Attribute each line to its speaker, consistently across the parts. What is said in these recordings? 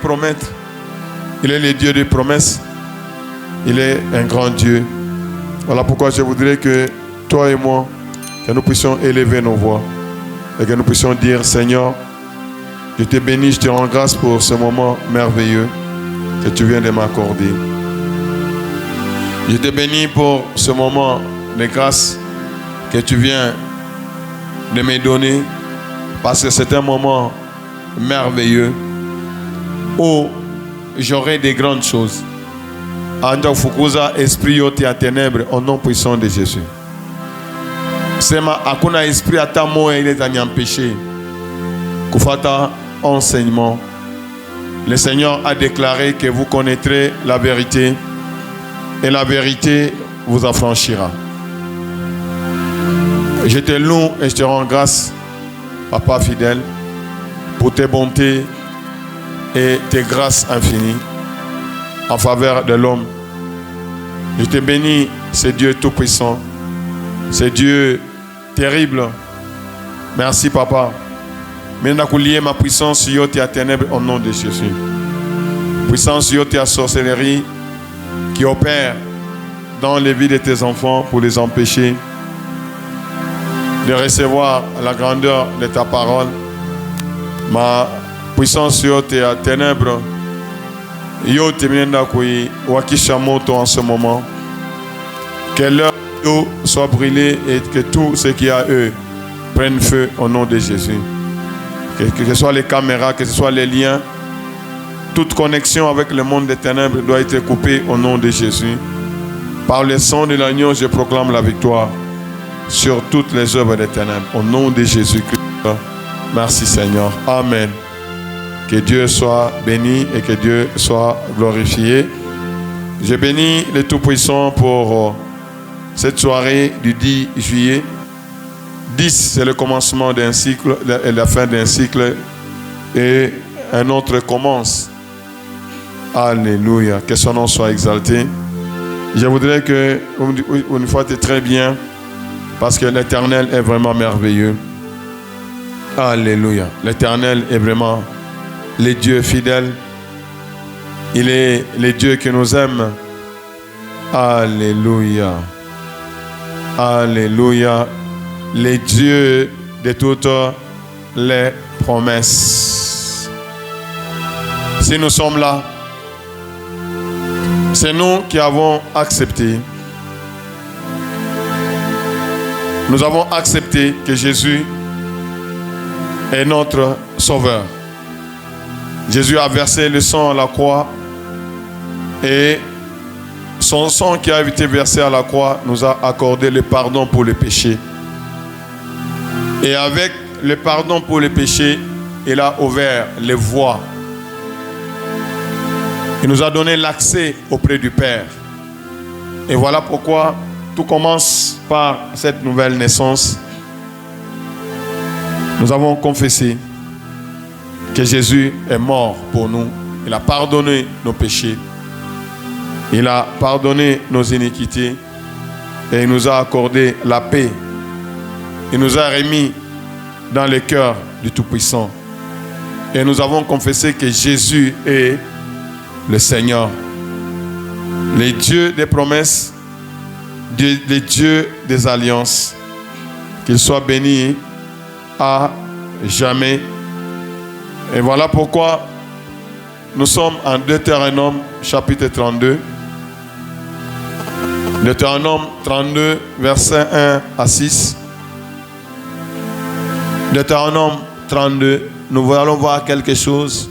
Speaker 1: promettre. Il est le Dieu des promesses. Il est un grand Dieu. Voilà pourquoi je voudrais que toi et moi, que nous puissions élever nos voix et que nous puissions dire: Seigneur, je te bénis, je te rends grâce pour ce moment merveilleux que tu viens de m'accorder. Je te bénis pour ce moment de grâce que tu viens de me donner, parce que c'est un moment merveilleux où j'aurai des grandes choses. Anja fukuza esprit yote ya ténèbres au nom puissant de Jésus. Sema hakuna esprit hata moja ile itaniempêcher kufata enseignement. Le Seigneur a déclaré que vous connaîtrez la vérité et la vérité vous affranchira. Je te loue et je te rends grâce, Papa fidèle, pour tes bontés et tes grâces infinies en faveur de l'homme. Je te bénis, c'est Dieu tout-puissant, c'est Dieu terrible. Merci, Papa. Maintenant que lier ma puissance sur tes ténèbres au nom de Jésus. Puissance sur tes sorcellerie qui opère dans les vies de tes enfants pour les empêcher de recevoir la grandeur de ta parole. Ma puissance sur tes ténèbres, yo temenda kui wakisha moto en ce moment. Que leur eau soit brûlée et que tout ce qui a eux prenne feu au nom de Jésus. Que ce soit les caméras, que ce soit les liens, toute connexion avec le monde des ténèbres doit être coupée au nom de Jésus. Par le sang de l'agneau, je proclame la victoire sur toutes les œuvres des ténèbres. Au nom de Jésus-Christ. Merci Seigneur. Amen. Que Dieu soit béni et que Dieu soit glorifié. Je bénis le Tout-Puissant pour cette soirée du 10 juillet. 10, c'est le commencement d'un cycle et la fin d'un cycle. Et un autre commence. Alléluia. Que son nom soit exalté. Je voudrais que, une fois, c'est très bien, parce que l'Éternel est vraiment merveilleux. Alléluia. L'Éternel est vraiment le Dieu fidèle. Il est le Dieu qui nous aime. Alléluia. Alléluia. Le Dieu de toutes les promesses. Si nous sommes là, c'est nous qui avons accepté. Nous avons accepté que Jésus est notre Sauveur. Jésus a versé le sang à la croix et son sang qui a été versé à la croix nous a accordé le pardon pour les péchés. Et avec le pardon pour les péchés, il a ouvert les voies. Il nous a donné l'accès auprès du Père. Et voilà pourquoi tout commence par cette nouvelle naissance. Nous avons confessé que Jésus est mort pour nous. Il a pardonné nos péchés. Il a pardonné nos iniquités. Et il nous a accordé la paix. Il nous a remis dans le cœur du Tout-Puissant. Et nous avons confessé que Jésus est le Seigneur, le Dieu des promesses, le Dieu des alliances. Qu'il soit béni à jamais. Et voilà pourquoi nous sommes en Deutéronome chapitre 32. Deutéronome 32, versets 1 à 6. Deutéronome 32, nous allons voir quelque chose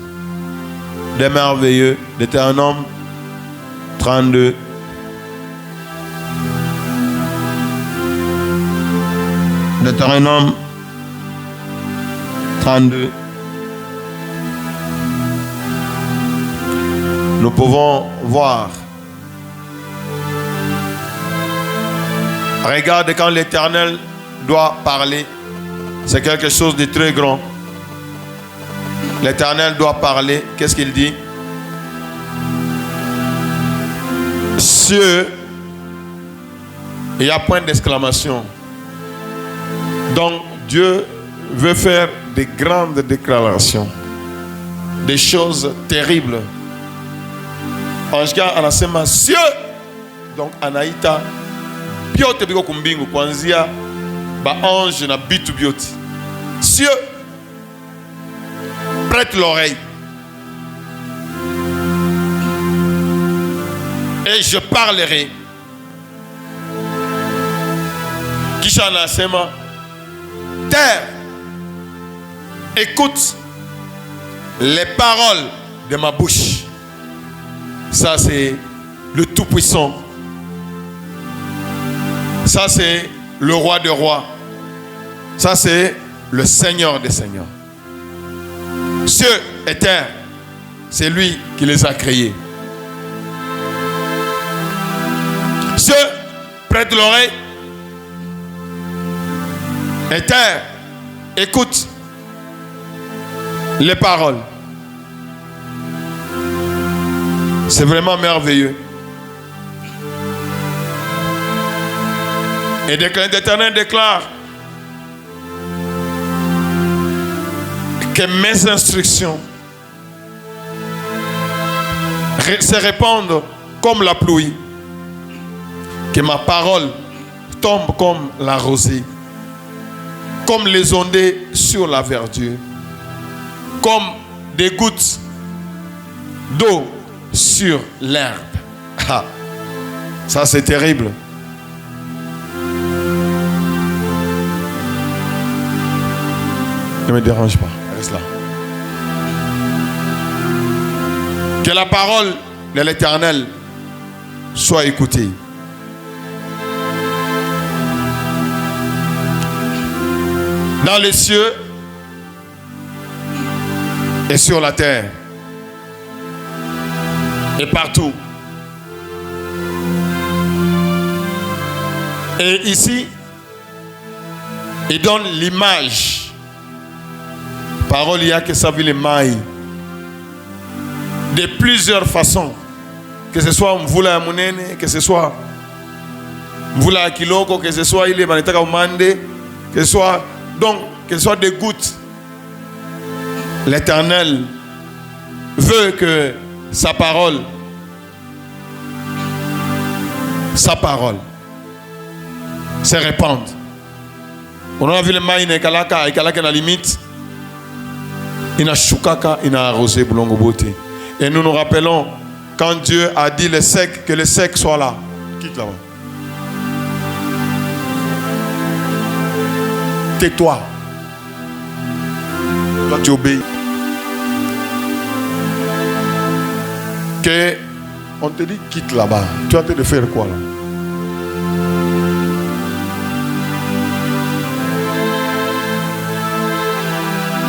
Speaker 1: de merveilleux. Deutéronome 32. Deutéronome 32. Nous pouvons voir. Regarde, quand l'Éternel doit parler, c'est quelque chose de très grand. L'Éternel doit parler. Qu'est-ce qu'il dit? Cieux, il y a point d'exclamation. Donc Dieu veut faire des grandes déclarations. des choses terribles. Anjika anasema Dieu. Donc anaita biote biko kumbingu kuanzia ba ange na bitu bioti. Dieu, prête l'oreille. Et je parlerai. Kisha anasema terre, écoute les paroles de ma bouche. Ça c'est le Tout-Puissant. Ça c'est le Roi des rois. Ça c'est le Seigneur des seigneurs. Cieux et terre, c'est lui qui les a créés. Cieux, prête l'oreille. Et terre, écoute les paroles. C'est vraiment merveilleux. Et l'Éternel déclare que mes instructions se répandent comme la pluie, que ma parole tombe comme la rosée, comme les ondées sur la verdure, comme des gouttes d'eau sur l'herbe. Ah, ça c'est terrible. Ne me dérange pas, reste là. Que la parole de l'Éternel soit écoutée. Dans les cieux et sur la terre et partout. Et ici, il donne l'image. Parole, il y a que ça, les mailles. De plusieurs façons. Que ce soit mvula munene, que ce soit mvula kiloko, que ce soit il est manitaka umande, que ce soit donc que ce soit des gouttes. L'Éternel veut que sa parole se répande. On a vu le maïne et kalaka na limite. Il a choukaka, il a arrosé boulongo beauté. Et nous nous rappelons quand Dieu a dit le sec, que le sec soit là. Quitte là-bas. Tais-toi. Toi tu obéis. Que on te dit quitte là-bas. Tu as de faire quoi là?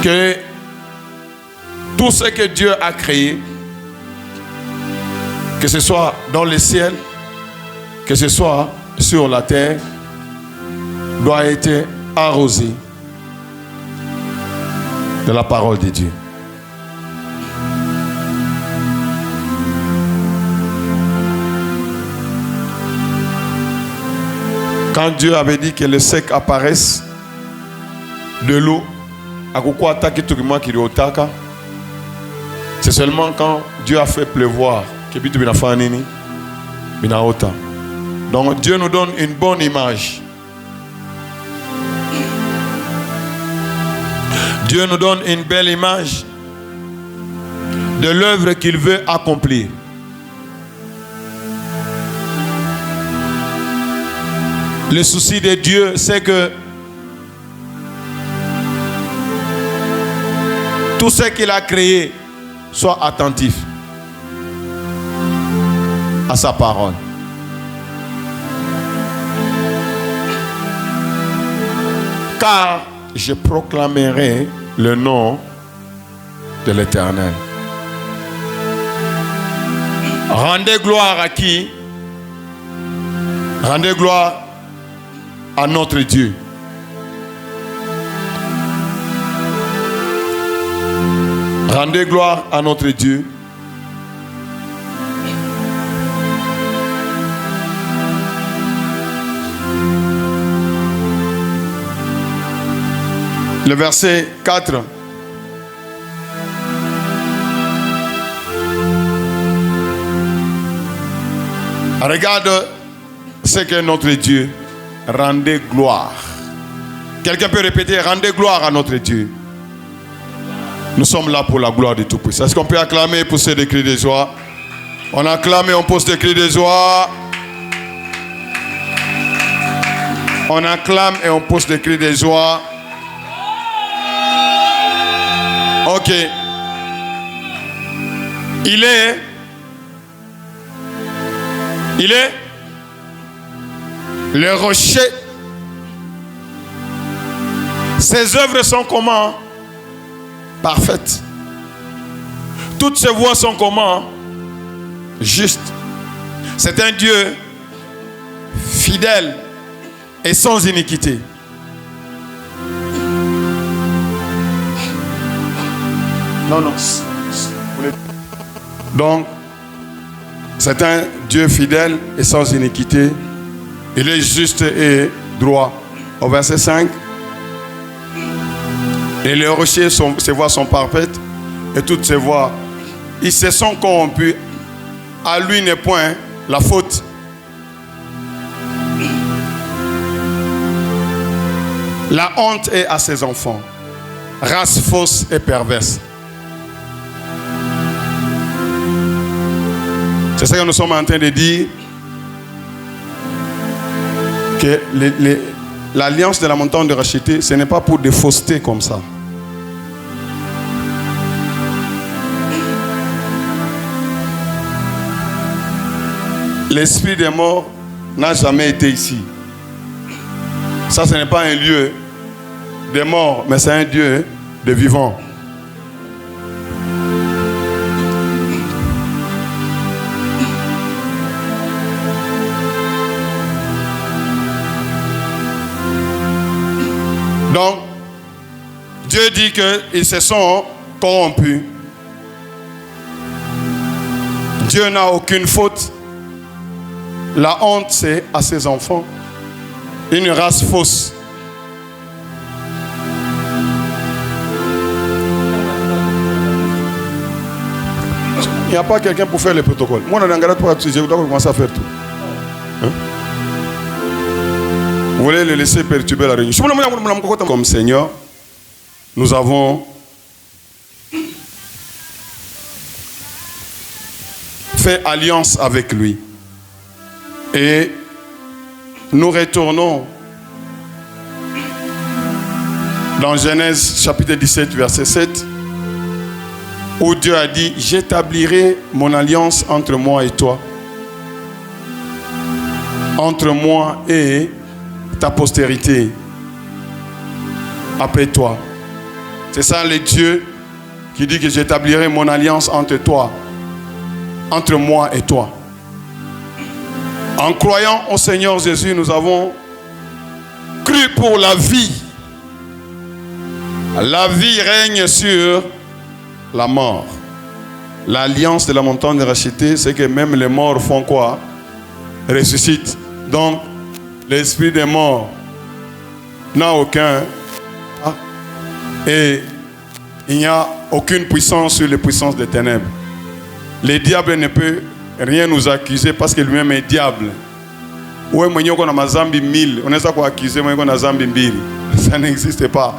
Speaker 1: Que tout ce que Dieu a créé, que ce soit dans le ciel, que ce soit sur la terre, doit être arrosé de la parole de Dieu. Quand Dieu avait dit que le sec apparaisse, de l'eau, c'est seulement quand Dieu a fait pleuvoir que donc Dieu nous donne une bonne image. Dieu nous donne une belle image de l'œuvre qu'il veut accomplir. Le souci de Dieu, c'est que tout ce qu'il a créé soit attentif à sa parole. Car je proclamerai le nom de l'Éternel. Rendez gloire à qui? Rendez gloire à notre Dieu. Rendez gloire à notre Dieu. Le verset 4. Regarde ce que notre Dieu. Rendez gloire. Quelqu'un peut répéter, rendez gloire à notre Dieu. Nous sommes là pour la gloire du Tout-Puissant. Est-ce qu'on peut acclamer pour ces cris de joie? On acclame et on pose des cris de joie. On acclame et on pose des cris de joie. Ok. Il est le rocher. Ses œuvres sont comment? Parfaites. Toutes ses voies sont comment? Justes. C'est un Dieu fidèle et sans iniquité. Non. Donc, c'est un Dieu fidèle et sans iniquité. Il est juste et droit. Au verset 5. Et les rochers, ses voies sont parfaites. Et toutes ses voies, ils se sont corrompus. À lui n'est point la faute. La honte est à ses enfants. Race fausse et perverse. C'est ça que nous sommes en train de dire. Que l'alliance de la montagne de racheter, ce n'est pas pour des faussetés comme ça. L'esprit des morts n'a jamais été ici. Ça, ce n'est pas un lieu des morts, mais c'est un Dieu de vivants. Donc, Dieu dit qu'ils se sont corrompus. Dieu n'a aucune faute. La honte, c'est à ses enfants. Une race fausse. Il n'y a pas quelqu'un pour faire le protocole. Moi, dans un pour je dois commencer à faire tout. Hein? Vous voulez le laisser perturber la réunion. Comme Seigneur, nous avons fait alliance avec lui. Et nous retournons dans Genèse chapitre 17, verset 7, où Dieu a dit, j'établirai mon alliance entre moi et toi, entre moi et ta postérité après toi. C'est ça le Dieu qui dit que j'établirai mon alliance entre toi, entre moi et toi. En croyant au Seigneur Jésus, nous avons cru pour la vie. La vie règne sur la mort. L'alliance de la montagne de racheter, c'est que même les morts font quoi? Ressuscitent. Donc, l'esprit des morts n'a aucun. Et il n'y a aucune puissance sur les puissances des ténèbres. Le diable ne peut rien nous accuser parce que lui-même est diable. Ouais, on a mazambi 1000. On est ça pour accuser, on a zambi 1000. Ça n'existe pas.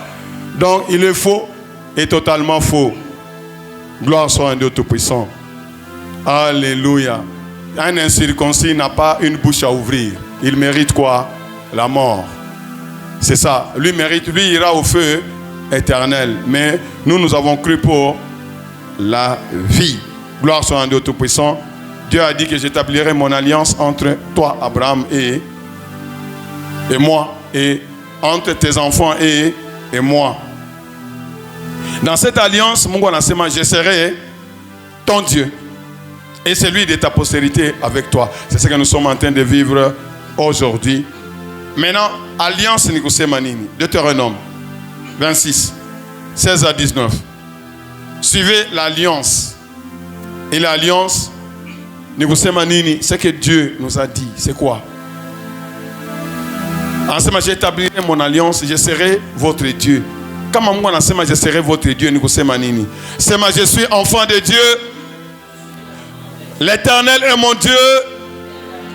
Speaker 1: Donc, il est faux et totalement faux. Gloire soit à un Dieu tout-puissant. Alléluia. Un incirconcis n'a pas une bouche à ouvrir. Il mérite quoi? La mort. C'est ça. Lui mérite, lui ira au feu éternel. Mais nous avons cru pour la vie. Gloire soit à un Dieu tout-puissant. Dieu a dit que j'établirai mon alliance entre toi, Abraham, et moi, et entre tes enfants et moi. Dans cette alliance, je serai ton Dieu et celui de ta postérité avec toi. C'est ce que nous sommes en train de vivre aujourd'hui. Maintenant, alliance Nikuse Manini, Deutéronome 26, 16 à 19. Suivez l'alliance. Et l'alliance Nikuse Manini, ce que Dieu nous a dit, c'est quoi? Ensemble, j'établirai mon alliance, je serai votre Dieu. Comment moi, je serai votre Dieu, Nikuse Manini. Je suis enfant de Dieu. L'Éternel est mon Dieu.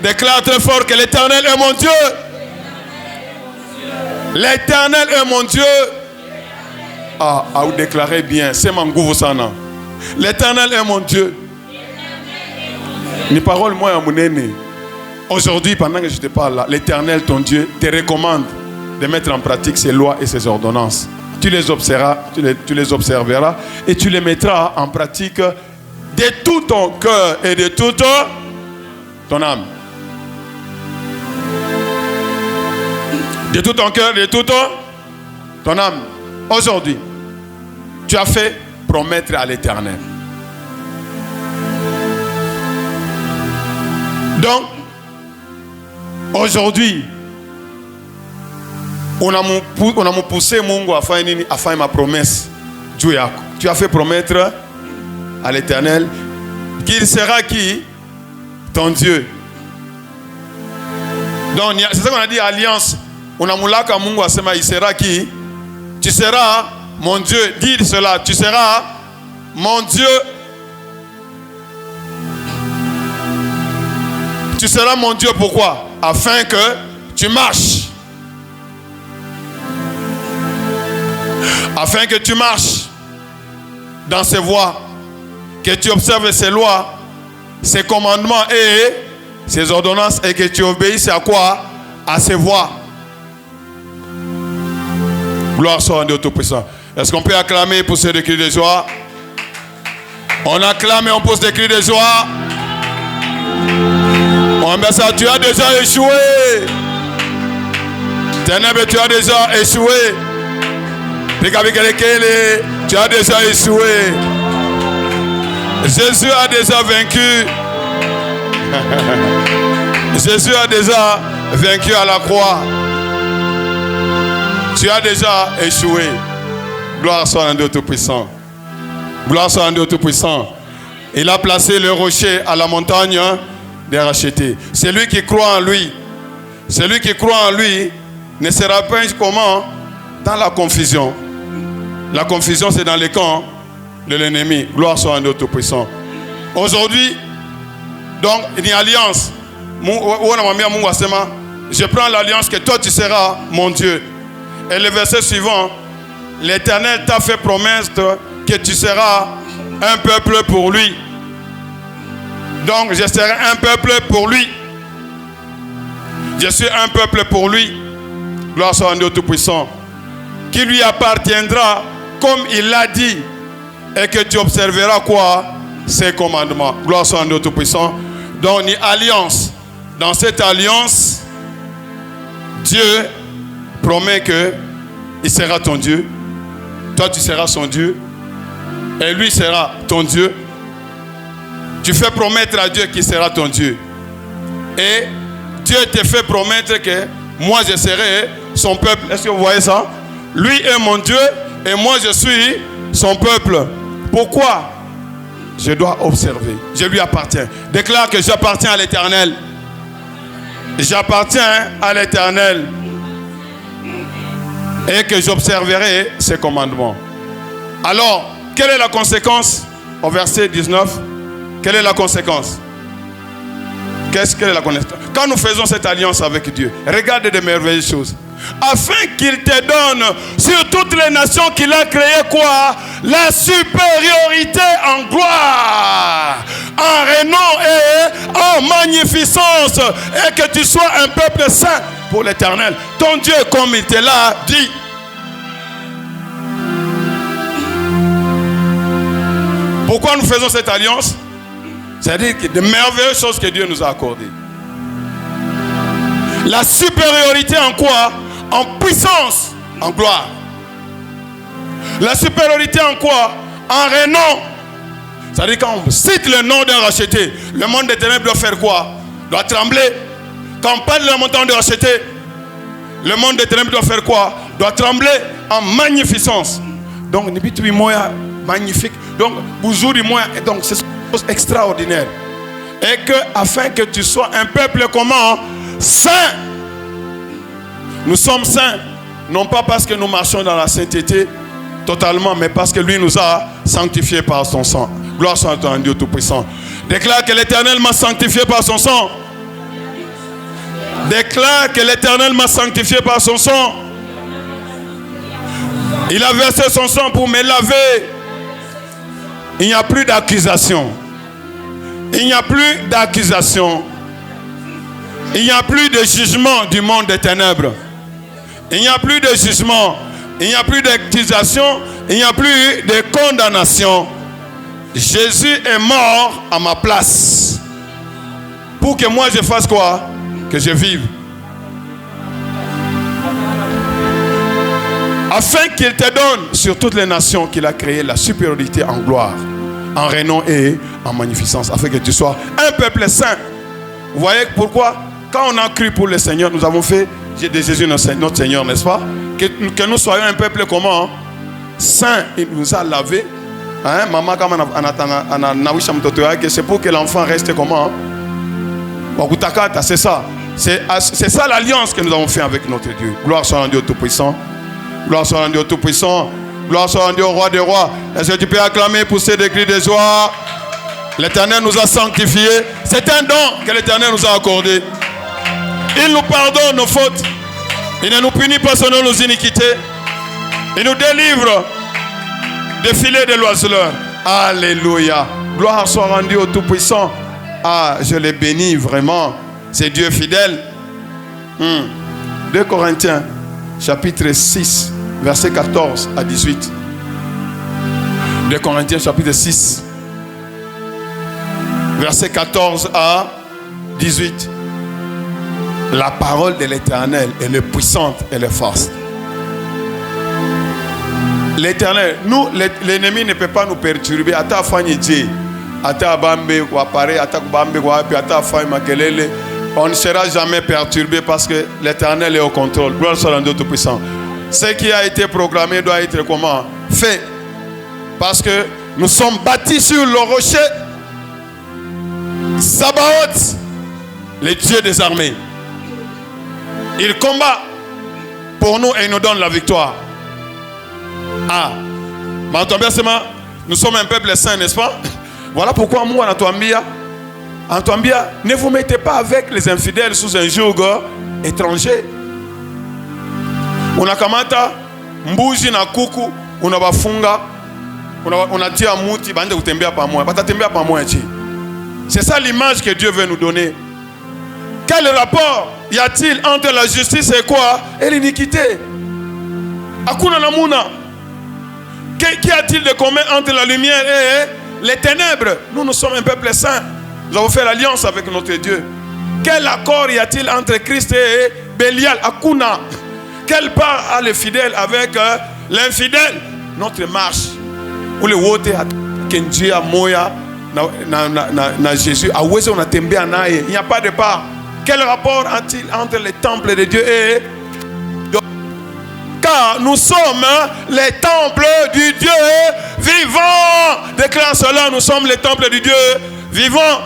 Speaker 1: Déclare très fort que l'Éternel est mon Dieu. L'Éternel est mon Dieu. Vous déclarez bien. C'est mon goût, sana. L'Éternel est mon Dieu. Les paroles, moi, à mon aîné. Aujourd'hui, pendant que je te parle là, l'Éternel, ton Dieu, te recommande de mettre en pratique ses lois et ses ordonnances. Tu les observeras, et tu les mettras en pratique de tout ton cœur et de toute ton âme. De tout ton cœur et de toute ton âme. Aujourd'hui, tu as fait promettre à l'Éternel. Donc, aujourd'hui, on a poussé Mungu à faire ma promesse. Tu as fait promettre à l'Éternel qu'il sera qui? Ton Dieu. Donc, c'est ça qu'on a dit alliance. On a moulaka Mungu à Sema, il sera qui? Tu seras mon Dieu. Dis cela, tu seras mon Dieu. Tu seras mon Dieu, pourquoi? Afin que tu marches. Afin que tu marches dans ses voies, que tu observes ses lois, ses commandements et ses ordonnances, et que tu obéisses à quoi? À ses voies. Gloire soit à Dieu Tout-Puissant. Est-ce qu'on peut acclamer pour ces cris de joie? On acclame et on pose des cris de joie. On met ça, tu as déjà échoué. Ténèbres, tu as déjà échoué. Tu as déjà échoué. Jésus a déjà vaincu. Jésus a déjà vaincu à la croix. Tu as déjà échoué. Gloire soit à Dieu Tout-Puissant. Gloire soit à Dieu Tout-Puissant. Il a placé le rocher à la montagne des rachetés. Celui qui croit en lui, celui qui croit en lui ne sera pas comment? Dans la confusion. La confusion, c'est dans les camps de l'ennemi. Gloire soit à Dieu Tout-Puissant. Aujourd'hui, donc, une alliance. Je prends l'alliance que toi tu seras mon Dieu. Et le verset suivant, l'Éternel t'a fait promesse que tu seras un peuple pour lui. Donc je serai un peuple pour lui. Je suis un peuple pour lui. Gloire soit à Dieu Tout-Puissant. Qui lui appartiendra comme il l'a dit. Et que tu observeras quoi? Ses commandements. Gloire soit à Dieu Tout-Puissant. Donc une alliance. Dans cette alliance, Dieu promet que il sera ton Dieu. Toi tu seras son Dieu. Et lui sera ton Dieu. Tu fais promettre à Dieu qu'il sera ton Dieu. Et Dieu te fait promettre que moi je serai son peuple. Est-ce que vous voyez ça? Lui est mon Dieu et moi je suis son peuple. Pourquoi? Je dois observer. Je lui appartiens. Déclare que j'appartiens à l'Éternel. J'appartiens à l'Éternel. Et que j'observerai ses commandements. Alors, quelle est la conséquence? Au verset 19. Quelle est la conséquence? Quelle est la conséquence? Quand nous faisons cette alliance avec Dieu, regardez de merveilleuses choses. Afin qu'il te donne sur toutes les nations qu'il a créées quoi? La supériorité en gloire, en renom et en magnificence. Et que tu sois un peuple saint pour l'Éternel. Ton Dieu, comme il te l'a dit. Pourquoi nous faisons cette alliance? C'est-à-dire que de merveilleuses choses que Dieu nous a accordées. La supériorité en quoi? En puissance, en gloire. La supériorité en quoi? En renom. C'est-à-dire quand on cite le nom d'un racheté, le monde des ténèbres doit faire quoi? Doit trembler. Quand on parle de la montagne de racheté, le monde des ténèbres doit faire quoi? Doit trembler en magnificence. Donc, n'ibitui moya magnifique. Donc, bouzouri moya. Donc, c'est une chose extraordinaire. Et que, afin que tu sois un peuple comment? Saint. Nous sommes saints, non pas parce que nous marchons dans la sainteté totalement, mais parce que lui nous a sanctifiés par son sang. Gloire soit à Dieu Tout-Puissant. Déclare que l'Éternel m'a sanctifié par son sang. Déclare que l'Éternel m'a sanctifié par son sang. Il a versé son sang pour me laver. Il n'y a plus d'accusation. Il n'y a plus d'accusation. Il n'y a plus de jugement du monde des ténèbres. Il n'y a plus de jugement. Il n'y a plus d'accusation. Il n'y a plus de condamnation. Jésus est mort à ma place. Pour que moi je fasse quoi? Que je vive. Afin qu'il te donne sur toutes les nations qu'il a créées la supériorité en gloire, en renom et en magnificence, afin que tu sois un peuple saint. Vous voyez pourquoi? Quand on a cru pour le Seigneur, nous avons fait de Jésus notre Seigneur, n'est-ce pas? Que nous soyons un peuple comment? Saint. Il nous a lavé. Hein? Maman, c'est pour que l'enfant reste comment? C'est ça. C'est ça l'alliance que nous avons fait avec notre Dieu. Gloire soit à Dieu Tout-Puissant. Gloire soit à Dieu Tout-Puissant. Gloire soit à Dieu, Roi des Rois. Est-ce que tu peux acclamer, pousser des cris de joie? L'Éternel nous a sanctifiés. C'est un don que l'Éternel nous a accordé. Il nous pardonne nos fautes. Il ne nous punit pas selon nos iniquités. Il nous délivre des filets de l'oiseleur. Alléluia. Gloire soit rendue au Tout-Puissant. Ah, je les bénis vraiment. C'est Dieu fidèle. 2 Corinthiens, chapitre 6, versets 14 à 18. 2 Corinthiens, chapitre 6, versets 14 à 18. La parole de l'Éternel est le puissante et le forte. L'Éternel, nous, l'ennemi ne peut pas nous perturber. Ata fani Dieu, ata bambe ou apparaît, ata bambe ou apparaît, ata fani makelele. On ne sera jamais perturbé parce que l'Éternel est au contrôle. Gloire soit à Dieu Tout-Puissant. Ce qui a été programmé doit être comment? Fait. Parce que nous sommes bâtis sur le rocher. Sabaoth, le Dieu des armées. Il combat pour nous et il nous donne la victoire. Ah, nous sommes un peuple saint, n'est-ce pas? Voilà pourquoi moi, Antoambia, ne vous mettez pas avec les infidèles sous un joug étranger. Unakamata mbuzi na kuku unawafunga unatia muti bande kutembea pamoja batatembea pamoja. C'est ça l'image que Dieu veut nous donner. Quel rapport y a-t-il entre la justice et quoi? Et l'iniquité? Akuna namuna. Qu'y a-t-il de commun entre la lumière et les ténèbres? Nous sommes un peuple saint. Nous avons fait l'alliance avec notre Dieu. Quel accord y a-t-il entre Christ et Bélial? Akuna. Quelle part a le fidèle avec l'infidèle? Notre marche. Où le wote kenji a moya na Jésus. A wese on a tembé en aïe. Il n'y a pas de part. Quel rapport a-t-il entre les temples de Dieu et... Car nous sommes les temples du Dieu vivant. Déclare cela, nous sommes les temples du Dieu vivant.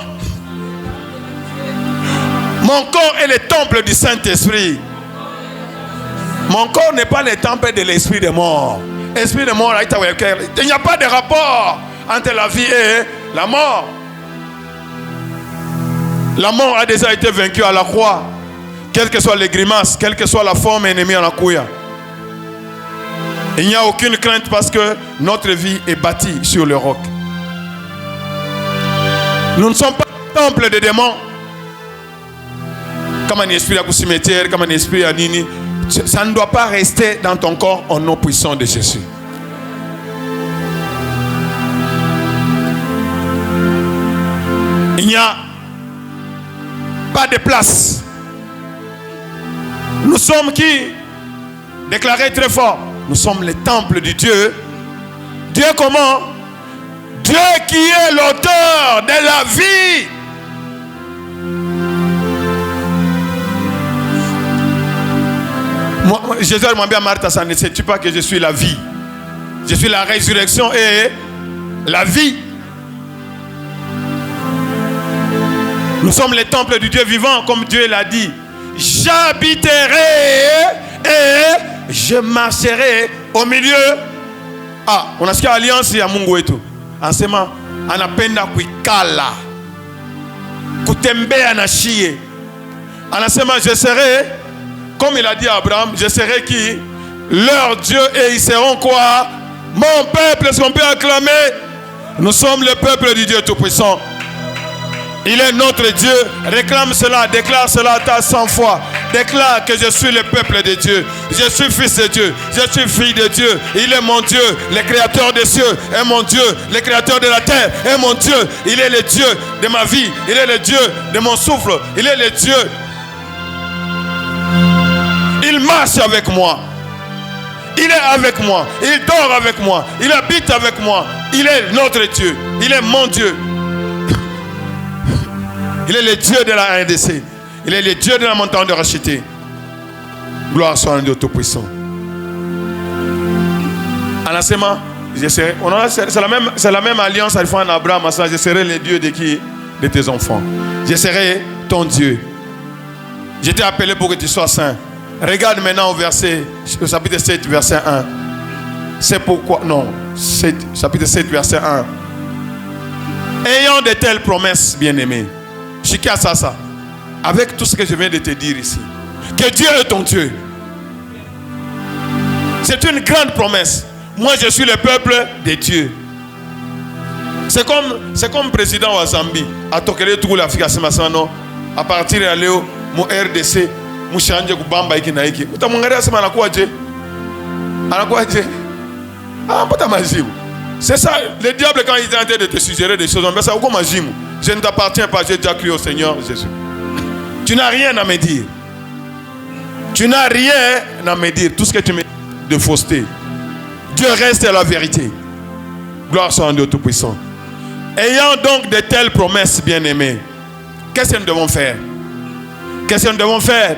Speaker 1: Mon corps est le temple du Saint-Esprit. Mon corps n'est pas le temple de l'esprit de mort. Esprit de mort, il n'y a pas de rapport entre la vie et la mort. La mort a déjà été vaincue à la croix. Quelles que soient les grimaces, quelle que soit la forme ennemie à la couille. Il n'y a aucune crainte parce que notre vie est bâtie sur le roc. Nous ne sommes pas un temple de démons. Comme un esprit à cimetière, comme un esprit à nini. Ça ne doit pas rester dans ton corps au nom puissant de Jésus. Il n'y a pas de place. Nous sommes qui? Déclarez très fort. Nous sommes les temples du Dieu. Dieu comment? Dieu qui est l'auteur de la vie. Jésus m'a dit à Martha, ça ne sais-tu pas que je suis la vie? Je suis la résurrection et la vie. Nous sommes les temples du Dieu vivant, comme Dieu l'a dit. J'habiterai et je marcherai au milieu. Ah, on a ce qu'il y a alliance à Mungu et tout. En ce moment, on a peine à kuikala. Kutembe anashie. Anasema, je serai, comme il a dit à Abraham, je serai qui? Leur Dieu, et ils seront quoi? Mon peuple. Est-ce qu'on peut acclamer? Nous sommes le peuple du Dieu Tout-Puissant. Il est notre Dieu. Réclame cela, déclare cela à ta 100 fois. Déclare que je suis le peuple de Dieu. Je suis fils de Dieu. Je suis fille de Dieu. Il est mon Dieu. Le créateur des cieux est mon Dieu. Le créateur de la terre est mon Dieu. Il est le Dieu de ma vie. Il est le Dieu de mon souffle. Il est le Dieu. Il marche avec moi. Il est avec moi. Il dort avec moi. Il habite avec moi. Il est notre Dieu. Il est mon Dieu. Il est le Dieu de la RDC. Il est le Dieu de la montagne de racheter. Gloire soit à Dieu Tout-Puissant. Anasema, c'est la même alliance à en Abraham. Je serai le Dieu de qui? De tes enfants. Je serai ton Dieu. Je t'ai appelé pour que tu sois saint. Regarde maintenant au chapitre 7, verset 1. C'est pourquoi, non, chapitre 7, verset 1. Ayant de telles promesses, bien-aimés, Chikia Sasa, avec tout ce que je viens de te dire ici, que Dieu est ton Dieu. C'est une grande promesse. Moi, je suis le peuple de Dieu. C'est comme président wa Zambie. À Tokele tout l'Afrique à partir de Léo, mon RDC, mon chanje kubamba iki na iki. Utamwangalia sema anakuwa je? Anakuwa je? Ah, pas ta magie. C'est ça, le diable quand il est en train de te suggérer des choses, on va ça où magie. Je ne t'appartiens pas, j'ai déjà crié au Seigneur Jésus. Tu n'as rien à me dire. Tu n'as rien à me dire. Tout ce que tu me dis de fausseté. Dieu reste la vérité. Gloire soit à Dieu Tout-Puissant. Ayant donc de telles promesses, bien-aimés, qu'est-ce que nous devons faire? Qu'est-ce que nous devons faire?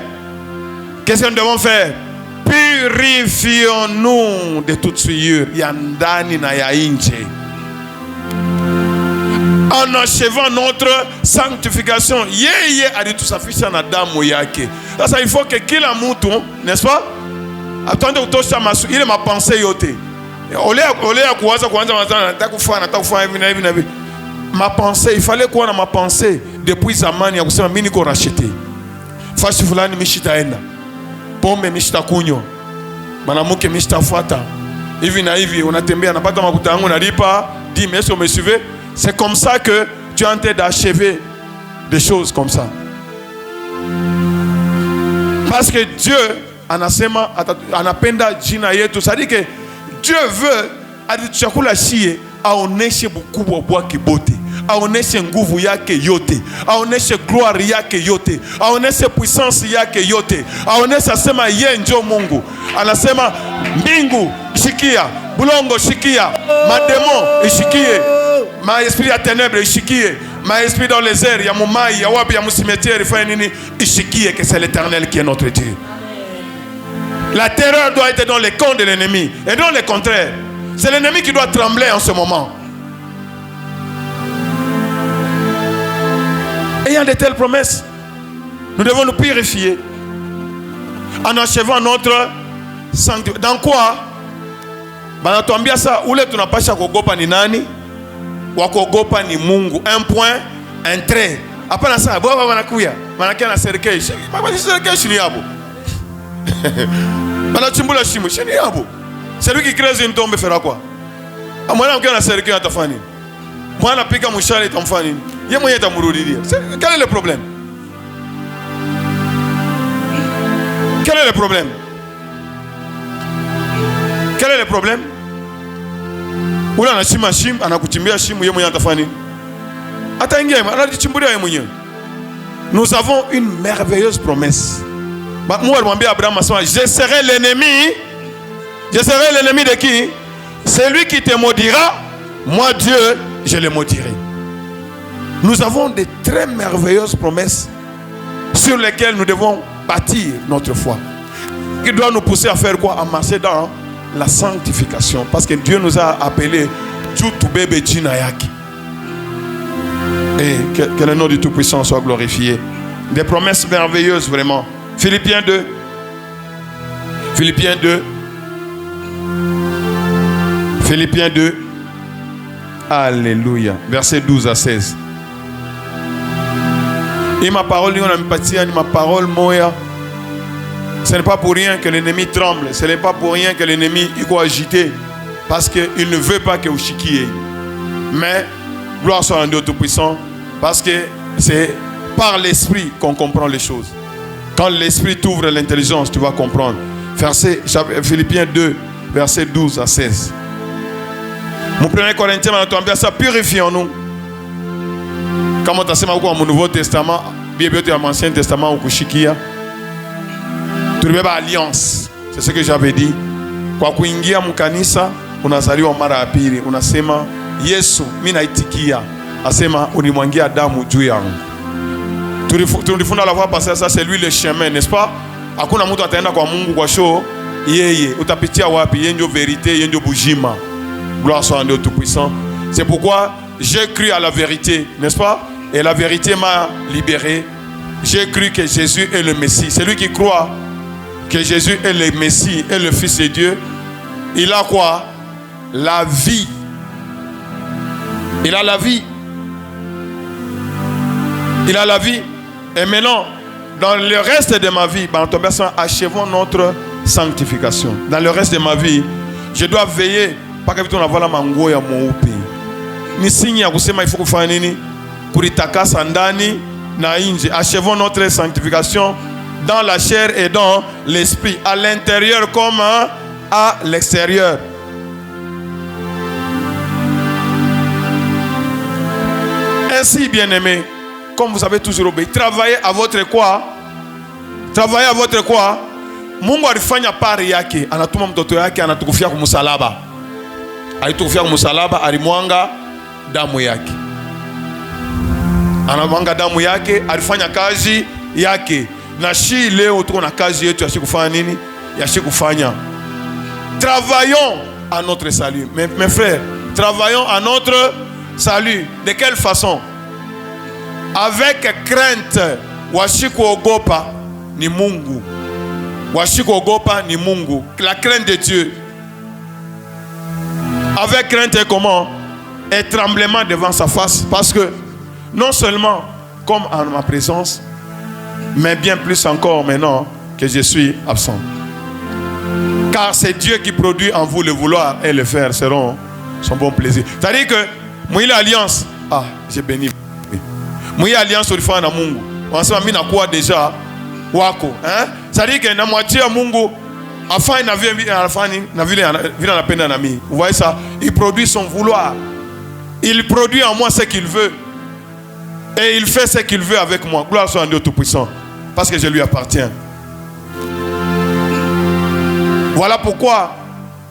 Speaker 1: Qu'est-ce que nous devons faire? Purifions-nous de toute souillure. Yandani na ya inche. En achevant notre sanctification. Yeye alitusafisha na damu yake. Sasa il faut que kila mtu, n'est-ce pas? Attendez utosha masu, ile mapense yote. Ole ya kuanza nataka kufanya hivi na hivi na hivi. Ma pensée, il fallait kuwa na ma pensée depuis zamani ya kusema mimi niko racheté. Fashi fulani mishitaenda. Pombe mishitakunywa. Mwanamke mishitafuata. Hivi na hivi unatembea napata makuta yangu nalipa 10 mais est-ce que vous me suivez? C'est comme ça que tu es en train d'achever des choses comme ça. Parce que Dieu anasema anapenda jina yetu. C'est-à-dire que Dieu veut atuchakula shie aoneshe bukubwa bwake bote. Aoneshe nguvu yake yote. Aoneshe gloire yake yote. Aoneshe puissance yake yote. Aoneshe asema yeye ndio Mungu. Anasema mbingu shikia, bulongo shikia, mademo ishikie, ma esprit ya ténèbres ishikie, ma esprit dans les airs, ya mumai, ya wapi, ya musimetiere, fa nini ishikie que c'est l'Éternel qui est notre Dieu. La terreur doit être dans les camps de l'ennemi et non le contraire. C'est l'ennemi qui doit trembler en ce moment. Ayant de telles promesses, nous devons nous purifier en achevant notre sanctification. Dans quoi? Banatuambia ça, ule tunapasha kuogopa ni nani? Wakuogopa ni Mungu. Un point, un trait. Hapana sana, baba wanakuya. Wanakia na serikali. Baba serikali chini yabo. Banachimbula shimo chini yabo. C'est lui qui crée une tombe fera quoi? Mwana mkia na serikali atafanya nini? Mwana pika mshale itamfanya nini? Yeye mwenyewe atamurudilia. Quel est le problème? Quel est le problème? Quel est le problème? Ule anachimba shimo, anakuchimbia shimo, yeye mwenyewe atafanya nini? Ataingia, anajichimbulia yeye mwenyewe. Nous avons une merveilleuse promesse. Moi, je m'en Abraham, je serai l'ennemi. Je serai l'ennemi de qui? Celui qui te maudira, moi Dieu, je le maudirai. Nous avons de très merveilleuses promesses sur lesquelles nous devons bâtir notre foi. Qui doit nous pousser à faire quoi? À marcher dans la sanctification. Parce que Dieu nous a appelés Jutubebe Jinayaki. Et que le nom du Tout-Puissant soit glorifié. Des promesses merveilleuses vraiment. Philippiens 2. Philippiens 2. Philippiens 2. Alléluia. Versets 12 à 16. Et ma parole, ma parole, moya. Ce n'est pas pour rien que l'ennemi tremble. Ce n'est pas pour rien que l'ennemi est agité. Parce qu'il ne veut pas que vous chiquiez. Mais, gloire soit à Dieu Tout-Puissant. Parce que c'est par l'esprit qu'on comprend les choses. Quand l'esprit t'ouvre l'intelligence, tu vas comprendre. Philippiens 2, versets 12 à 16. Mon 1er Corinthiens, ça purifie en nous. Quand on a mon Nouveau Testament, mon Ancien Testament, au Shikia, tu veux alliance. C'est ce que j'avais dit. Kwa kuingia mkanisa, unazaliwa mara ya pili. Unasema, Yesu, mimi naitikia. Asema, unimwangia damu juu yangu. Tulifunda la fois passée, ça c'est lui le chemin, n'est-ce pas? Hakuna mtu ataenda kwa Mungu kwa show, yeye. Utapitia wapi? Yeye ndio vérité, yeye ndio bujima. Gloire soit à Dieu Tout-Puissant. C'est pourquoi j'ai cru à la vérité, n'est-ce pas? Et la vérité m'a libéré. J'ai cru que Jésus est le Messie. Celui qui croit que Jésus est le Messie et le Fils de Dieu, il a quoi? La vie. Il a la vie. Il a la vie. Et maintenant, dans le reste de ma vie, achevons notre sanctification. Dans le reste de ma vie, je dois veiller. Pas que tu n'as pas la mango ya mweupe. Ni signe ya kusema il faut kufanya nini? Kuritakasa ndani na nje. Achevons notre sanctification dans la chair et dans l'esprit, à l'intérieur comme à l'extérieur. Ainsi, bien-aimés, comme vous avez toujours obéi, travaillez à votre quoi? Travaillez à votre quoi? Mungu alifanya pari yake, anatuma mtoto yake, anatukufia kumusalaba. Alitukufia kumusalaba, alimwanga damu yake. Anamwanga damu yake, alifanya kazi yake. Na shi leo tuko na kazi yetu ya kufanya nini? Ya kufanya. Travaillons à notre salut. Mes frères, travaillons à notre salut. De quelle façon? Avec crainte. Washiku ogopa ni Mungu. Washiku ogopa ni Mungu. La crainte de Dieu. Avec crainte et comment? Et tremblement devant sa face. Parce que non seulement comme en ma présence, mais bien plus encore maintenant que je suis absent. Car c'est Dieu qui produit en vous le vouloir et le faire selon son bon plaisir. C'est-à-dire que moi l'alliance, j'ai béni. Moi l'alliance au fond na Mungu. On sait mina quoi déjà wako, hein? C'est-à-dire que na moitié à Mungu afin na vie na vie na peine na mi. Vous voyez ça? Il produit son vouloir. Il produit en moi ce qu'il veut. Et il fait ce qu'il veut avec moi. Gloire soit à Dieu Tout-Puissant. Parce que je lui appartiens. Voilà pourquoi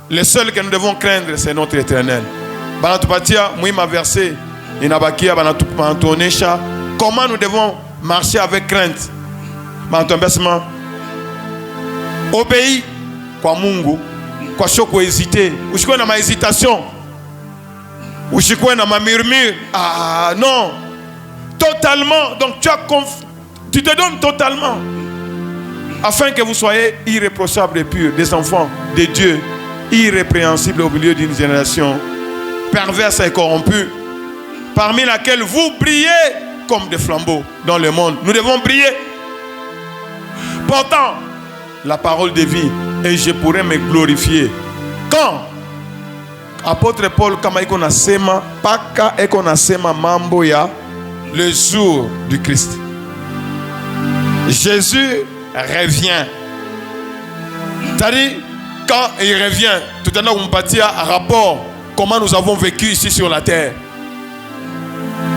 Speaker 1: le seul que nous devons craindre, c'est notre Éternel. Comment nous devons marcher avec crainte? Obéis kwa Mungu, kwa shoko hésiter. Ushikwe na ma hésitation. Ushikwe na ma murmure. Ah non. Totalement. Donc tu te donnes totalement. Afin que vous soyez irréprochables et purs, des enfants de Dieu, irrépréhensibles au milieu d'une génération perverse et corrompue, parmi laquelle vous brillez comme des flambeaux dans le monde. Nous devons briller. Portant la parole de vie, et je pourrai me glorifier. Quand apôtre Paul kama iko nasema paka iko nasema mambo ya le jour du Christ. Jésus revient. C'est-à-dire, quand il revient, tout à l'heure on bâtit un rapport comment nous avons vécu ici sur la terre.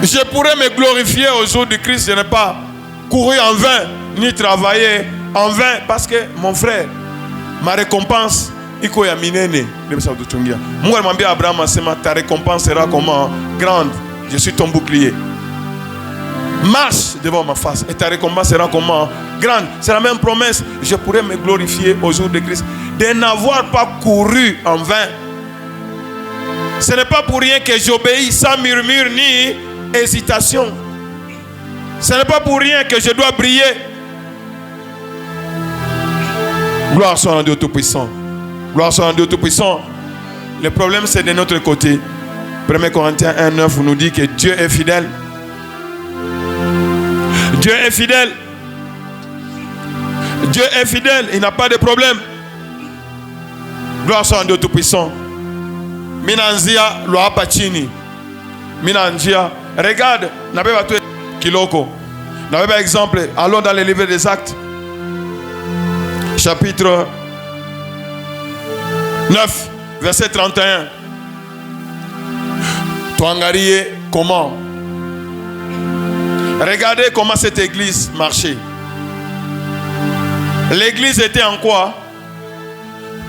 Speaker 1: Je pourrais me glorifier au jour du Christ. Je n'ai pas couru en vain, ni travaillé en vain, parce que mon frère, ma récompense, iko ya minene. Mungu alimwambia Abraham asema ta récompense sera comment? Grande. Je suis ton bouclier. Marche devant ma face et ta récompense sera comment? Grande. C'est la même promesse. Je pourrais me glorifier au jour de Christ de n'avoir pas couru en vain. Ce n'est pas pour rien que j'obéis sans murmure ni hésitation. Ce n'est pas pour rien que je dois briller. Gloire soit à Dieu Tout-Puissant. Gloire soit à Dieu Tout-Puissant. Le problème c'est de notre côté. 1 Corinthiens 1:9 nous dit que Dieu est fidèle. Dieu est fidèle. Dieu est fidèle, il n'a pas de problème. Gloire soit à Dieu Tout-Puissant. Minanzia loa pachini. Minanzia. Regarde, n'avez pas tout kiloko. N'avez pas exemple. Allons dans les livres des Actes. Chapitre 9, verset 31. Toangarie, comment? Regardez comment cette église marchait. L'église était en quoi?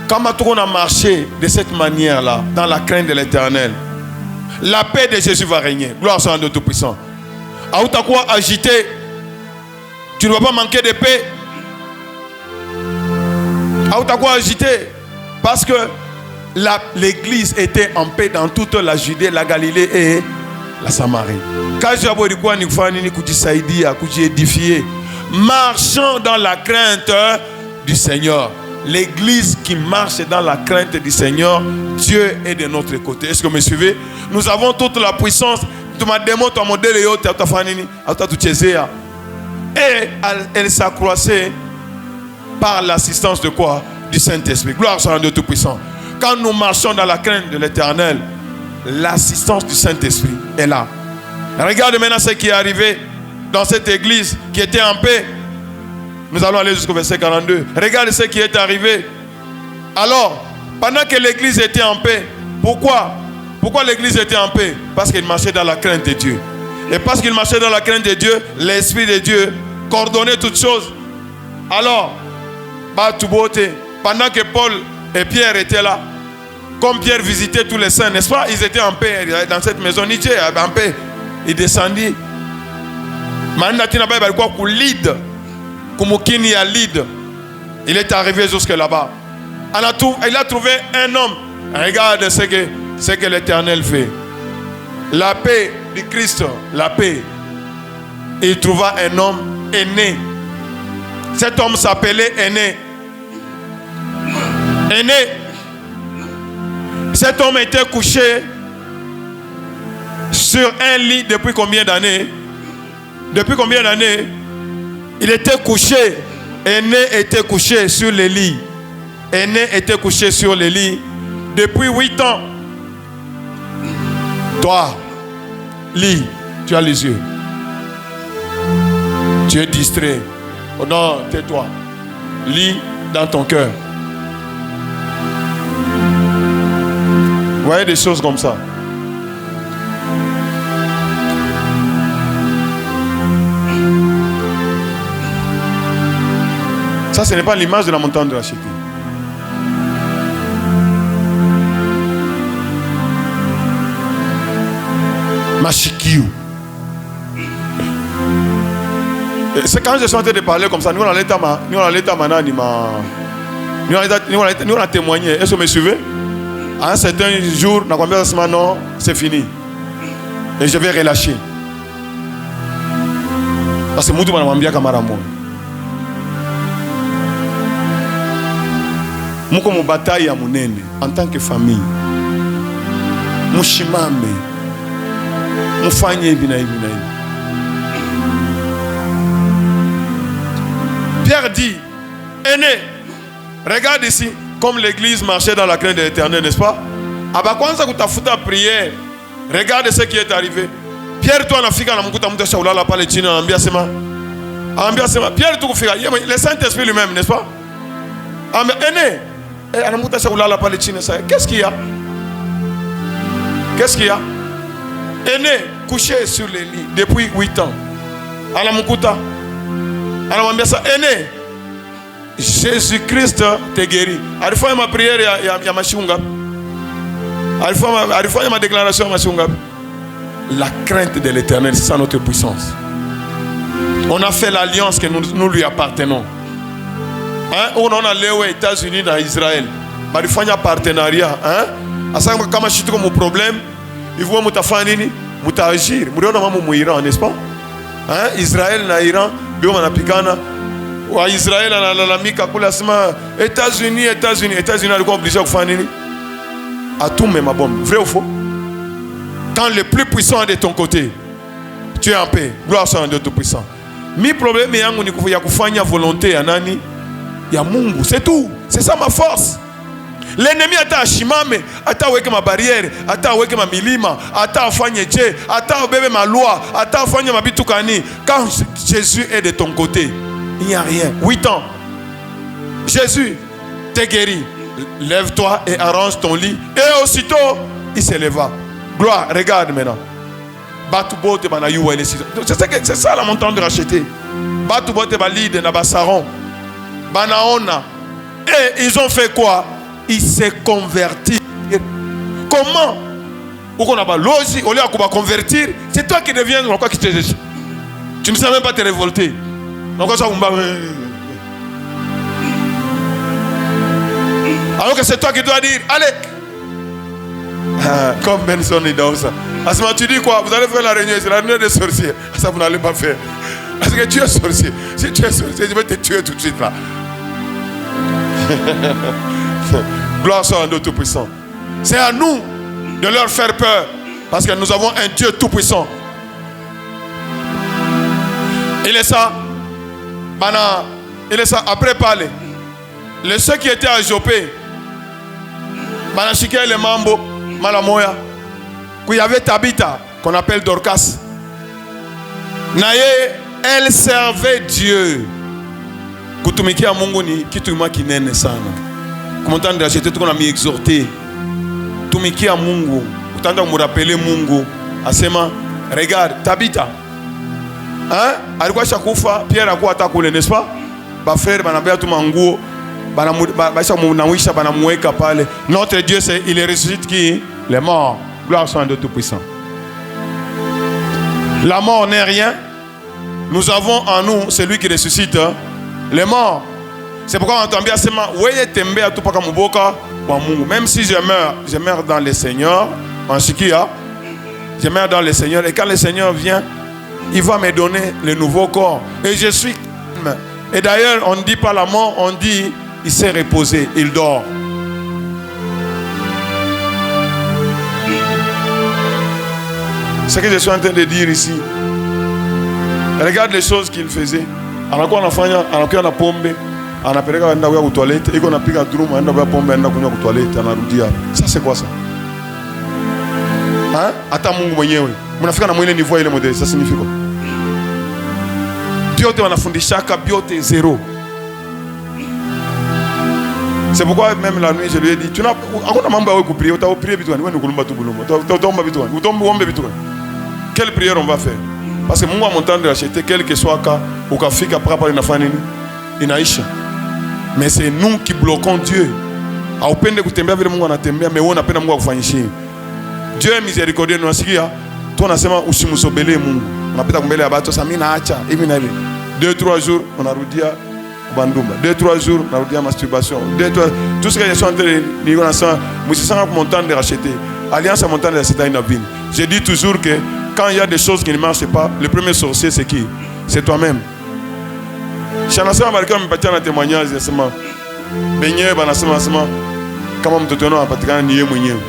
Speaker 1: Comment on a marché de cette manière-là, dans la crainte de l'Éternel, la paix de Jésus va régner. Gloire soit à Dieu Tout-Puissant. À où t'as quoi agiter? Tu ne vas pas manquer de paix. À où t'as quoi agiter? Parce que l'église était en paix dans toute la Judée, la Galilée et la Samarie. Quand j'ai abordé quoi, ni édifié, marchons dans la crainte du Seigneur. L'église qui marche dans la crainte du Seigneur, Dieu est de notre côté. Est-ce que vous me suivez? Nous avons toute la puissance. Et elle s'accroissait par l'assistance de quoi? Du Saint-Esprit. Gloire soit à Dieu Tout-Puissant. Quand nous marchons dans la crainte de l'Éternel, l'assistance du Saint-Esprit est là. Regarde maintenant ce qui est arrivé dans cette église qui était en paix. Nous allons aller jusqu'au verset 42. Regarde ce qui est arrivé. Alors, pendant que l'église était en paix, pourquoi l'église était en paix? Parce qu'il marchait dans la crainte de Dieu. Et parce qu'il marchait dans la crainte de Dieu, l'Esprit de Dieu coordonnait toutes choses. Alors, pendant que Paul et Pierre étaient là, comme Pierre visitait tous les saints, n'est-ce pas? Ils étaient en paix dans cette maison. Ils étaient en paix. Il descendit. Il est arrivé jusque là-bas. Il a trouvé un homme. Regarde ce que l'Éternel fait. La paix du Christ, la paix. Il trouva un homme aîné. Cet homme s'appelait Aîné. Aîné. Cet homme était couché sur un lit depuis combien d'années? Depuis combien d'années? Il était couché. Aîné était couché sur le lit. Aîné était couché sur le lit depuis 8 ans. Toi, lis, tu as les yeux. Tu es distrait. Oh non, tais-toi. Lis dans ton cœur. Vous voyez des choses comme ça. Ça, ce n'est pas l'image de la montagne de la Cité. Machikiou. C'est quand je suis en train de parler comme ça, nous on a témoigné. Est-ce que vous me suivez? À un certain jour, non, c'est fini. Et je vais relâcher. Parce que moi, je suis comme bataille à mon aîné, en tant que famille. Mouchimame. Pierre dit, Aîné, regarde ici, comme l'église marchait dans la crainte de l'Éternel, n'est-ce pas? Quand tu as foutu à prière, regarde ce qui est arrivé. Pierre, toi, Pierre, le Saint-Esprit lui-même, n'est-ce pas? Aîné, qu'est-ce qu'il y a? Qu'est-ce qu'il y a? Aîné, couché sur les lits depuis 8 ans. Aîné, Jésus-Christ te guérit. Il faut ma prière, il y a ma chunga. Il faut ma déclaration, ma chunga. La crainte de l'Éternel, c'est ça notre puissance. On a fait l'alliance que nous lui appartenons. On a allé aux États-Unis, dans Israël. Il faut un partenariat. Quand je suis comme un problème, il faut agir. N'est-ce pas? Israël, Iran, Israël, États-Unis, alikuwa obligé kufanya nini? Atume mabomu. Vrai ou faux? Quand le plus puissant est de ton côté, tu es en paix. Gloire soit à Dieu Tout-Puissant. Mi problème yangu ni ya kufanya volonté ya nani? Ya Mungu. C'est tout. C'est ça ma force. L'ennemi ata ashimame, ata weke ma barrière, ata weke ma milima, ata afanye je, ata bebe ma loi, ata afanye ma bitukani. Quand Jésus est de ton côté, il n'y a rien. 8 ans. Jésus t'est guéri. Lève-toi et arrange ton lit. Et aussitôt, il se leva. Gloire, regarde maintenant. C'est ça la montagne de racheter. Batubote balide na basaron. Banaona. Et ils ont fait quoi? Ils se convertirent. Comment? Au lieu de convertir, c'est toi qui deviens encore qui te. Tu ne sais même pas te révolter. Alors que c'est toi qui dois dire, allez. Comme Benson est dans ça. Asma, tu dis quoi? Vous allez faire la réunion, c'est la réunion des sorciers. Ça, vous n'allez pas faire. Parce que tu es sorcier. Si tu es sorcier, je vais te tuer tout de suite là. Gloire soit à Dieu Tout-Puissant. C'est à nous de leur faire peur. Parce que nous avons un Dieu Tout-Puissant. Il est ça. Il est ça. Après parler. Ceux qui étaient à Jopé. Banachike le mambo. Malamoya. Il y avait Tabitha. Qu'on appelle Dorcas. Naye. Elle servait Dieu. Kutumikia Mungu ni kitu kinene sana. Kumotanda de acheter tout qu'on a mis exhorté. Tumikia Mungu. Utanda kumurapele Mungu. Asema, regarde, Tabitha. Hein? Alikuwa shakufa, Pierre akuwa atakule, n'est-ce pas? Ba frère banabea tu manguo, baisha munawisha banamuweka pale. Notre Dieu c'est il ressuscite qui? Les morts. Gloire soit à Dieu Tout-Puissant. La mort n'est rien. Nous avons en nous celui qui ressuscite les morts. C'est pourquoi on entend bien même si je meurs dans le Seigneur, en Shikia, je meurs dans le Seigneur. Et quand le Seigneur vient, il va me donner le nouveau corps. Et je suis calme. Et d'ailleurs, on ne dit pas la mort, on dit il s'est reposé, il dort. Ce que je suis en train de dire ici. Regarde les choses qu'il faisait. Anakuwa anafanya, anakuwa na pombe, anapeleka anaenda kwa toilette, iko napiga drum, anaenda kwa pombe, anaenda kunywa kwa toilette, anarudia. Ça c'est quoi ça? Hein? Hata Mungu mwenyewe. Mnafika na mwile niveau ile modèle, ça signifie quoi? Biote wanafundishaka biote zéro. C'est pourquoi même la nuit je lui ai dit, tu n'as hakuna mambo ya kuprier, utaoprier bitu gani? Wewe ni kulumba tu bulumba. Utaomba bitu gani? Utaomba bitu gani? Quelle prière on va faire? Parce que Mungu a montagne de racheter, quel que soit cas, au café après par une inaisha. Mais c'est nous qui bloquons Dieu. A upende kutembea vile Mungu anatembea, mais wewe unapenda Mungu akufanyishie. Dieu est miséricordieux, nous asikia. Toi unasema usimsobele Mungu. Unapita kumbele ya watu, sasa mimi naacha hivi na hivi. 2-3 jours on a rudia bandumba. 2-3 jours on a rudia masturbation. 2-3 tout ce que je suis en train de dire on a ça, moi c'est ça montagne de racheter. Alliance à montagne de racheter une vie. Je dis toujours que quand il y a des choses qui ne marchent pas, le premier sorcier c'est qui? C'est toi-même. Chanasema malika mpatia na témoignage nasema benye banasema kama mtoto wao anapatikana ni yeye mwenyewe.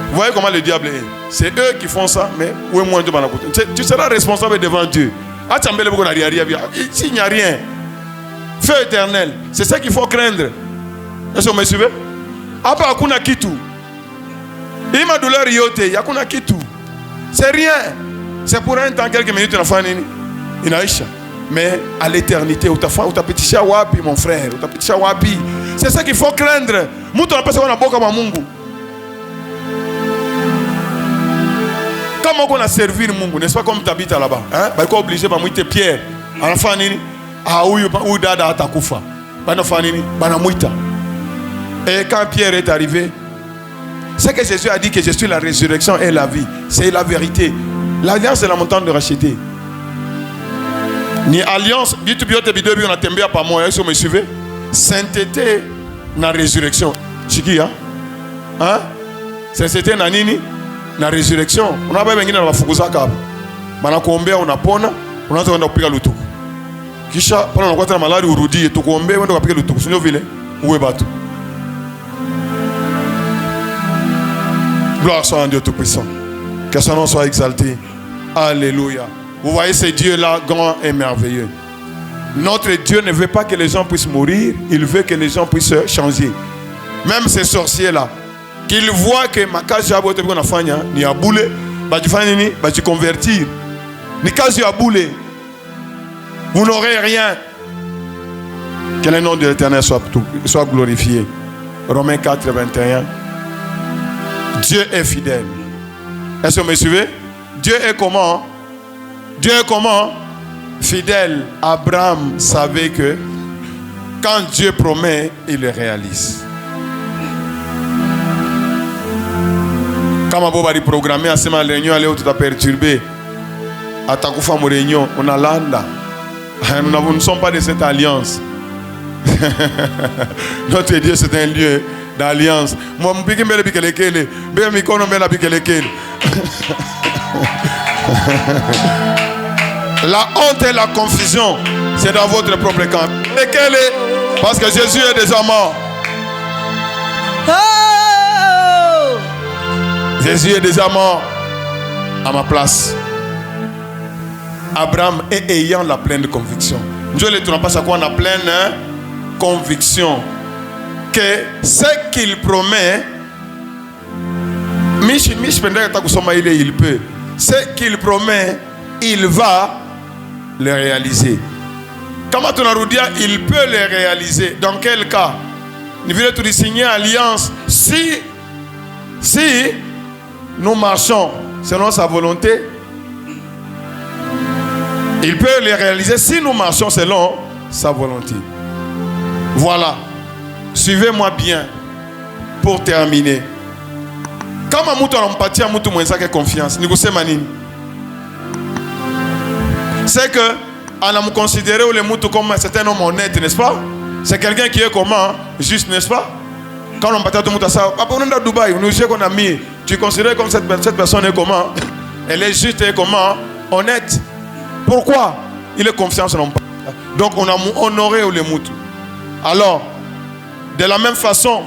Speaker 1: Vous voyez comment le diable est? C'est eux qui font ça, mais où est moi de banakuta? Tu seras responsable devant Dieu. Atambele boko na riaria bia. Ici il n'y a rien. Feu éternel. C'est ça qu'il faut craindre. Est-ce que vous me suivez? Hapa hakuna kitu. Ima douleur yote, hakuna kitu. C'est rien. C'est pour un temps, quelques minutes, on a fait inaisha. Mais à l'éternité, utapitisha wapi, mon frère? Utapitisha wapi? C'est ça qu'il faut craindre. Mtu anapasa kuwa na boka wa Mungu. Comment on a servi Mungu? N'est-ce pas comme Tabitha là-bas? Hein? Bah, quoi obligé de muiter Pierre? À la fin, ah oui, ou dada atakufa. Bah, na fin, bah, na muita. Et quand Pierre est arrivé, c'est que Jésus a dit que je suis la résurrection et la vie. C'est la vérité. L'alliance c'est la montagne de racheter. Ni alliance, bitu biote bidobi on a tembea pa moi, est-ce que vous me suivez? Sainteté na résurrection. Chiki hein? Hein? Sainteté na nini? Na résurrection. On a pas wengine na wafukuza hapo. Bana kuombea unapona, unaanza kwenda kupiga lutuku. Kisha pale unakuwa na malari urudie tukuombea uende kupiga lutuku. Sio vile uwe batu. Gloire soit à Dieu Tout-Puissant. Que son nom soit exalté. Alléluia. Vous voyez ce Dieu-là grand et merveilleux. Notre Dieu ne veut pas que les gens puissent mourir, il veut que les gens puissent changer. Même ces sorciers-là, qu'ils voient que ma case ya bote qu'on a fait ni a boule, bah tu fais ni, bah tu convertir. Ni case ya boule, vous n'aurez rien. Que le nom de l'Éternel soit glorifié. Romains 4, 21. Dieu est fidèle. Est-ce que vous me suivez? Dieu est comment? Dieu est comment? Fidèle. Abraham savait que quand Dieu promet, il le réalise. Quand Aboba a programmé à cette réunion, allez où tout a perturbé. À ta coufa mon réunion, on a l'anda. Nous ne sommes pas de cette alliance. Notre Dieu, c'est un lieu d'alliance. Moi, je suis un peu la honte et la confusion, c'est dans votre propre camp. Et quelle est? Parce que Jésus est déjà mort. Oh! Jésus est déjà mort à ma place. Abraham est ayant la pleine conviction. Dieu ne tourne pas à quoi on a pleine conviction que ce qu'il promet, il peut. Ce qu'il promet, il va le réaliser. Comment on a dit, il peut le réaliser. Dans quel cas? Il veut tout signer alliance. Si nous marchons selon sa volonté, il peut le réaliser si nous marchons selon sa volonté. Voilà. Suivez-moi bien pour terminer. Quand Mamoutou a empathie à Moutou Mouensa qui confiance, c'est que on a considéré le Moutou comme c'est un homme honnête, n'est-ce pas? C'est quelqu'un qui est comment? Juste, n'est-ce pas? Quand on empathie à Moutou ça, après on est à Dubaï, nous qu'on a mis, tu considères comme cette personne est comment? Elle est juste et comment? Honnête. Pourquoi? Il est confiance en l'homme. Donc on a honoré le Moutou. Alors, de la même façon,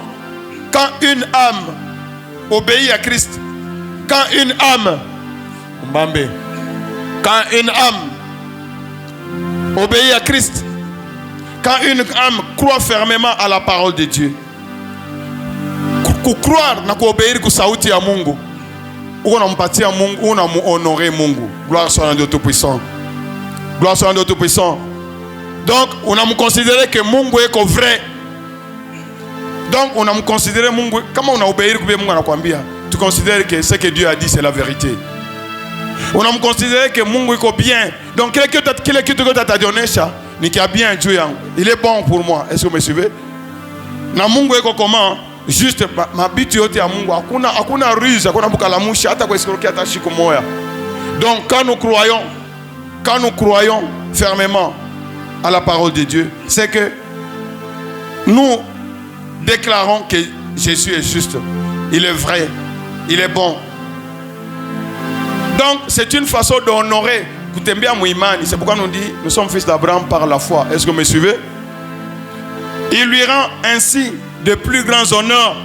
Speaker 1: quand une âme obéit à Christ, quand une âme obéit à Christ, quand une âme croit fermement à la parole de Dieu, croire na obéir ku sauti ya Mungu, on a mpatia Mungu, on a honoré Mungu. Gloire soit à Dieu tout-puissant. Gloire soit à Dieu tout-puissant. Donc, on a considéré que Mungu est vrai. Donc, on a considéré Mungu. Comment on a obéi à Mungu à Kwambia? Tu considères que ce que Dieu a dit, c'est la vérité. On a considéré que Mungu est bien. Donc, quelqu'un qui t'a donné ça, il a bien Dieu. Il est bon pour moi. Est-ce que vous me suivez? Na Mungu est comment? Juste, ma biti yote ya Mungu. Hakuna ruse, hakuna bukalamushi, hata kwa escroquer, hata shiko moya. Donc, quand nous croyons fermement à la parole de Dieu, c'est que nous déclarons que Jésus est juste, il est vrai, il est bon. Donc c'est une façon d'honorer. C'est pourquoi nous dit nous sommes fils d'Abraham par la foi. Est-ce que vous me suivez? Il lui rend ainsi de plus grands honneurs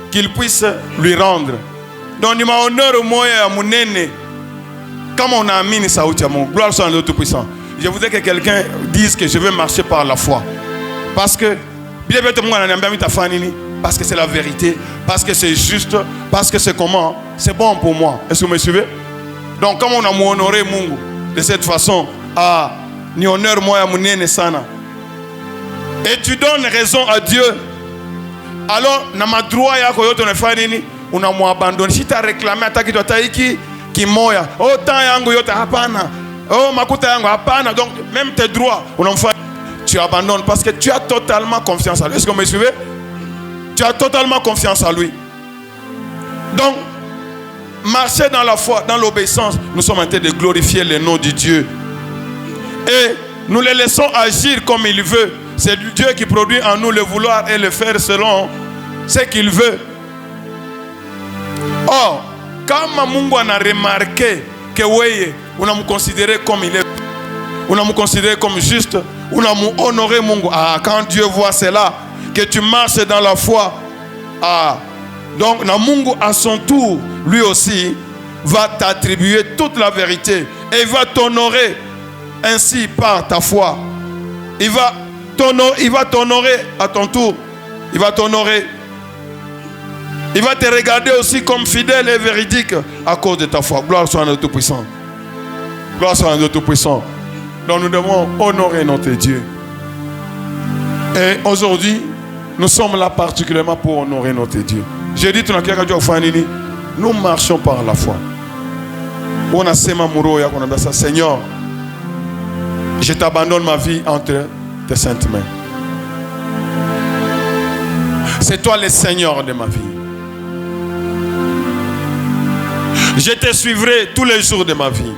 Speaker 1: qu'il puisse lui rendre. Donc il m'a honoré au moyen à mon aîné. Comme on a mis ça au Tiamon, gloire soit à Dieu tout-puissant. Je voudrais que quelqu'un dise que je veux marcher par la foi. Parce que, parce que c'est la vérité, parce que c'est juste, parce que c'est comment? C'est bon pour moi. Est-ce que vous me suivez? Donc, comme on a honoré Mungu de cette façon, ni honneur moi à mon sana. Et tu donnes raison à Dieu. Alors, na ma droit ya koyoto ne fanini, on a abandonné. Si tu as réclamé à ta qui moya, oh tant yango yota hapana, oh makuta yango hapana. Donc même tes droits, tu abandonnes parce que tu as totalement confiance à lui. Est-ce que vous me suivez? Tu as totalement confiance à lui. Donc marcher dans la foi, dans l'obéissance, nous sommes en train de glorifier le nom de Dieu. Et nous le laissons agir comme il veut. C'est Dieu qui produit en nous le vouloir et le faire selon ce qu'il veut. Or, quand Mungu a remarqué que oui, on a considéré comme il est, on a considéré comme juste, on a honoré Mungu. Quand Dieu voit cela, que tu marches dans la foi, donc Mungu à son tour, lui aussi, va t'attribuer toute la vérité et va t'honorer ainsi par ta foi. il va t'honorer à ton tour. Il va t'honorer. Il va te regarder aussi comme fidèle et véridique à cause de ta foi. Gloire soit à notre Tout-Puissant. Gloire soit à notre Tout-Puissant. Donc nous devons honorer notre Dieu. Et aujourd'hui, nous sommes là particulièrement pour honorer notre Dieu. J'ai dit tout le monde, nous marchons par la foi. On a Seigneur, je t'abandonne ma vie entre tes saintes mains. C'est toi le Seigneur de ma vie. Je te suivrai tous les jours de ma vie.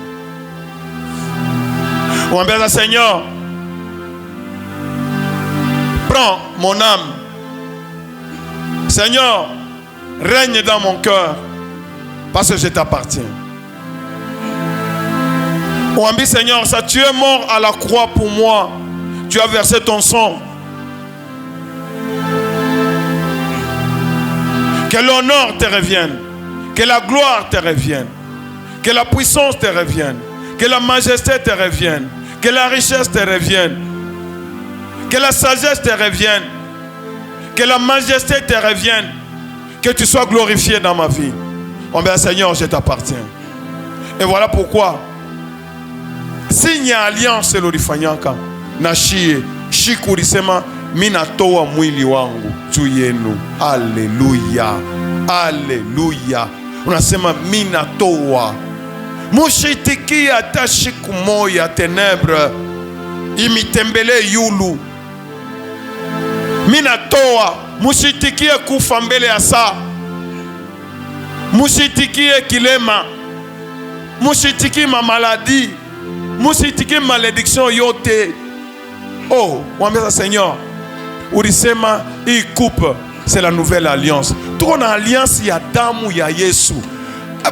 Speaker 1: On va dire, Seigneur, prends mon âme. Seigneur, règne dans mon cœur parce que je t'appartiens. On dit, Seigneur, ça, tu es mort à la croix pour moi. Tu as versé ton sang. Que l'honneur te revienne. Que la gloire te revienne. Que la puissance te revienne. Que la majesté te revienne. Que la richesse te revienne. Que la sagesse te revienne. Que la majesté te revienne. Que tu sois glorifié dans ma vie. On dit, Seigneur, je t'appartiens. Et voilà pourquoi. Signe alliance l'orifanyaka. Nashie. Shikurisema. Minatoa mwili wangu. Tuyenu. Alléluia. Alléluia. Unasema minatoa. Mushitikia tashiku moya tenebre. Imitembele yulu. Minatoa. Mushitikia kufa mbele ya saa. Mushitikie kilema. Mushitikie ma maladie. Mushitikie malédiction yote. Oh, wambia Seigneur. Ulisema hii coupe c'est la nouvelle alliance. Tuko na alliance ya damu ya Yesu.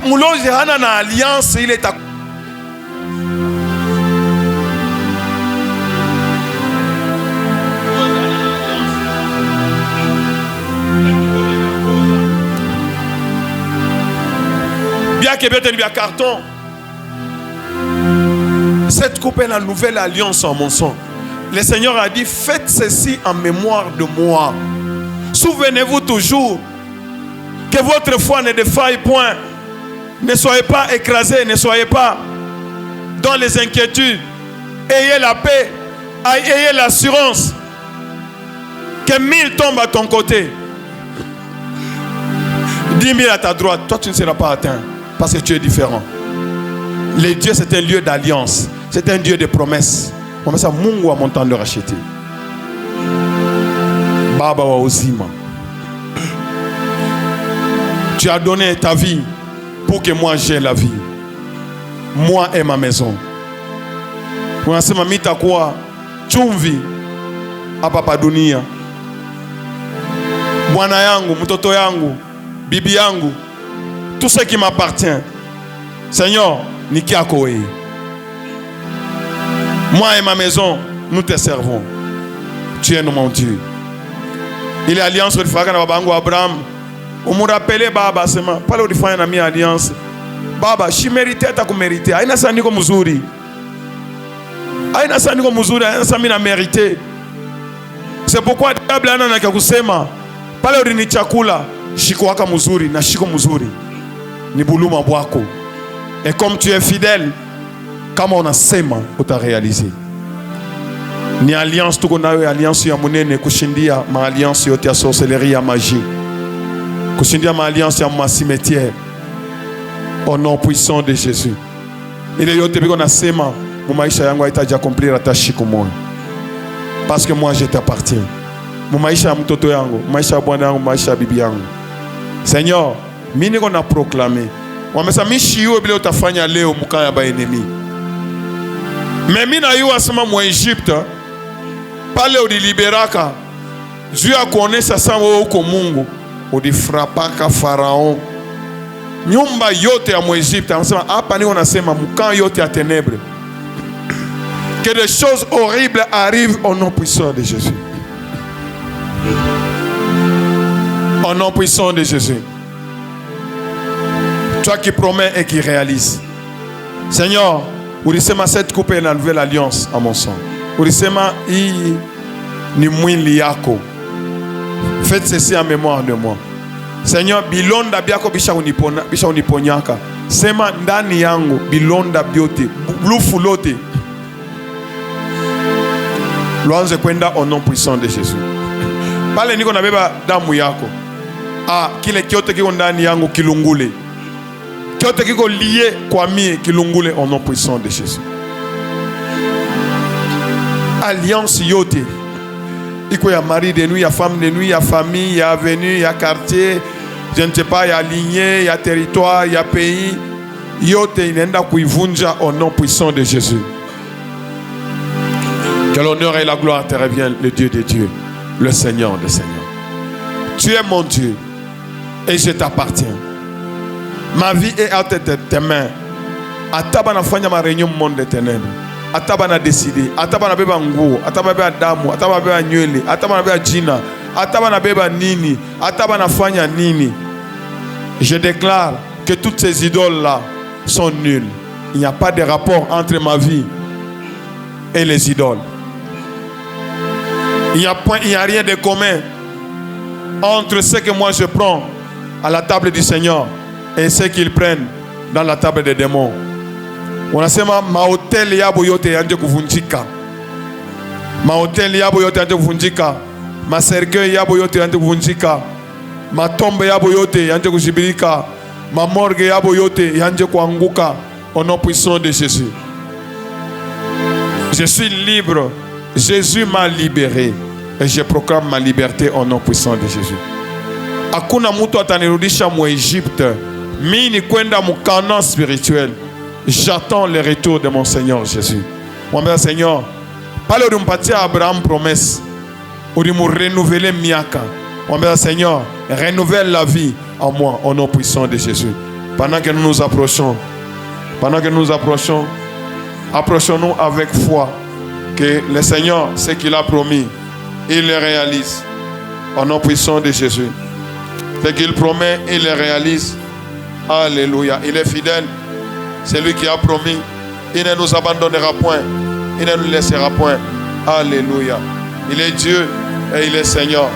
Speaker 1: Mulozi hana na alliance ile ta. Bien que bien bien carton. Cette coupe est la nouvelle alliance en mon sang. Le Seigneur a dit, faites ceci en mémoire de moi. Souvenez-vous toujours que votre foi ne défaille point. Ne soyez pas écrasés, ne soyez pas dans les inquiétudes. Ayez la paix, ayez l'assurance que 1000 tombent à ton côté, 10 000 à ta droite. Toi, tu ne seras pas atteint parce que tu es différent. Le Dieu, c'est un lieu d'alliance. C'est un Dieu de promesses. On met ça, Mungu a mon temps de racheter. Baba wa uzima. Tu as donné ta vie pour que moi j'ai la vie. Moi et ma maison. Unasema mitakuwa chumvi hapa pa dunia. Bwana yangu, mtoto yangu, bibi yangu, tout ce qui m'appartient. Seigneur, ni kiako wewe. Moi et ma maison, nous te servons. Tu es mon Dieu. Il est alliance de Faga na babangu Abraham. On me rappelait Baba sema, pale ulifanya na mimi alliance. Baba, shi mérité ta ku mérité. Haina sana niko mzuri. Haina sana niko mzuri, haina sana mimi na mérité. C'est pourquoi diable anataka kusema, pale ulini chakula, shiko waka mzuri na shiko mzuri. Ni buluma bwako. Et comme tu es fidèle, kama unasema utarealize. Ni alliance tuko nayo, alliance ya munene kushindia ma alliance yote ya sorcellerie ya magie. Kushindia ma alliance ya ma cimetière. Au nom puissant de Jésus. Ile yote biko nasema mu maisha yangu haitaja accomplir hata siku moja. Parce que moi je t'appartiens. Mu maisha ya mtoto yangu, maisha ya bwana yangu, maisha ya bibi yangu. Seigneur, mimi niko na proclamer. Wamesema mishi yo bila utafanya leo mukaya ba ennemi. Mais mimi na yo asema mu Egypte pale udiliberaka Dieu a connaissé ça uko Mungu udifrapaka Pharaon nyumba yote ya mu Egypte. Anasema hapa ni unasema mukaya yote ya ténèbres que des choses horribles arrivent au nom puissant de Jésus. Au nom puissant de Jésus. Toi qui promets et qui réalises. Seigneur, ulisema cette coupe est la nouvelle alliance à mon sang. Ulisema hii ni mwili yako. Faites ceci en mémoire de moi. Seigneur, bilonda byako bisha uniponyaka. Sema ndani yangu bilonda byote, blufu lote. Luanze kwenda au nom puissant de Jésus. Pale niko nabeba damu yako. Kile kyote kiko ndani yangu kilungule. Kyote kiko lié kwa mie kilungule au nom puissant de Jésus. Alliance yote. Iko ya mari de nuit, ya femme de nuit, ya famille, ya avenue, ya quartier, je ne sais pas, ya lignée, ya territoire, ya pays. Yote inaenda kuivunja au nom puissant de Jésus. Que l'honneur et la gloire te reviennent, le Dieu des dieux, le Seigneur des seigneurs. Tu es mon Dieu et je t'appartiens. Ma vie est entre tes mains. Ataba nafanya ma réunion monde des ténèbres. Ataba na décider. Ataba na beba nguo. Ataba beba damu. Ataba beba nywele. Ataba na beba jina. Ataba na beba nini. Ataba nafanya nini. Je déclare que toutes ces idoles-là sont nulles. Il n'y a pas de rapport entre ma vie et les idoles. Il n'y a rien de commun entre ce que moi je prends à la table du Seigneur et ce qu'ils prennent dans la table des démons. Unasema mahoteli yabo yote yanje kuvunjika. Mahoteli yabo yote yanje kuvunjika. Maserkei yabo yote yanje kuvunjika. Matombe yabo yote yanje kushibirika. Mamorgue yabo yote yanje kuanguka. Au nom puissant de Jésus. Je suis libre. Jésus m'a libéré. Et je proclame ma liberté au nom puissant de Jésus. Hakuna mtu atanirudisha mu Egypte. Mimi ni kwenda mu Canaan spirituel. J'attends le retour de mon Seigneur Jésus. Mon Seigneur, parle de m'patia Abraham promesse. Ou de me renouveler miaka. Mon Seigneur, renouvelle la vie en moi au nom puissant de Jésus. Pendant que nous nous approchons, approchons-nous avec foi que le Seigneur, ce qu'il a promis, il le réalise au nom puissant de Jésus. Ce qu'il promet, il le réalise. Alléluia. Il est fidèle. C'est lui qui a promis. Il ne nous abandonnera point. Il ne nous laissera point. Alléluia. Il est Dieu et il est Seigneur.